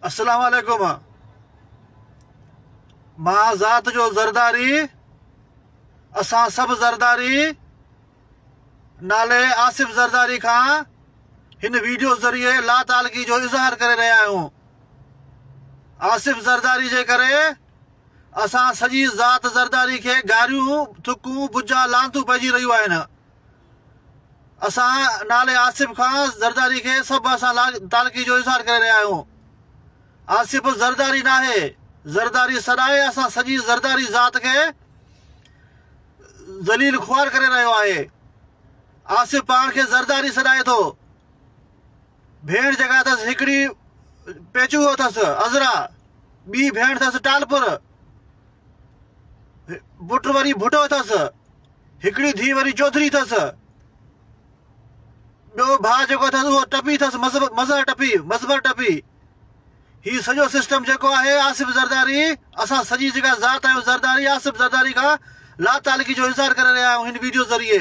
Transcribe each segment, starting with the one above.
अस्सलाम वालेकुम। मां ज़ात जो ज़रदारी, असां सभु ज़रदारी नाले आसिफ ज़रदारी खां हिन वीडियो ज़रिए ला तालगी जो इज़हार करे रहिया आहियूं। आसिफ ज़रदारी जे करे असां सॼी ज़ात ज़रदारी खे गारियूं थुकूं बुजा लांतूं पइजी रहियूं आहिनि। असां नाले आसिफ खां ज़रदारी खे सभु असां तालगी जो इज़हार करे रहिया आहियूं। आसिफ ज़रदारी नाहे, ज़रदारी सदाए असां सॼी ज़रदारी ज़ात खे ज़लील ख़ुआर करे रहियो आहे। आसिफ पाण खे ज़रदारी सॾाए थो। भेण जेका अथसि हिकिड़ी पेचूहो अथसि अज़रा, ॿी भेण अथसि टालपुर, पुट वरी भुटो अथसि, हिकिड़ी धीउ वरी चौधरी अथसि, ॿियो भाउ जेको अथसि उहो टपी अथसि, मज़हर टपी। ही सॼो सिस्टम जेको आहे आसिफ ज़रदारी, असां सॼी जेका ज़ात आहियूं ज़रदारी, आसिफ ज़रदारी खां ला तालगी जो इज़हार करे रहिया आहियूं हिन वीडियो ज़रिए।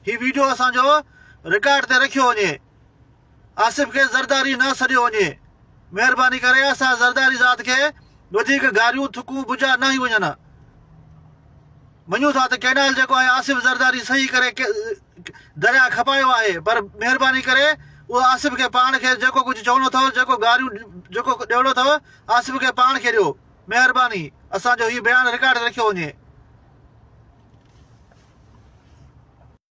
ही वीडियो असांजो रिकॉर्ड ते रखियो वञे, आसिफ खे ज़रदारी न सॾियो वञे। महिरबानी करे असां ज़रदारी ज़ात खे वधीक गारियूं थुकूं बुजा न ई वञनि। मञूं था त कैनाल जेको आहे आसिफ ज़रदारी सही करे दरिया खपायो आहे, पर महिरबानी करे उहो आसिफ खे पाण खे जेको कुझु चवणो अथव, जेको गारियूं जेको ॾियणो अथव, आसिफ खे पाण खे ॾियो। महिरबानी, असांजो हीउ बयानु रिकॉर्ड ते रखियो वञे।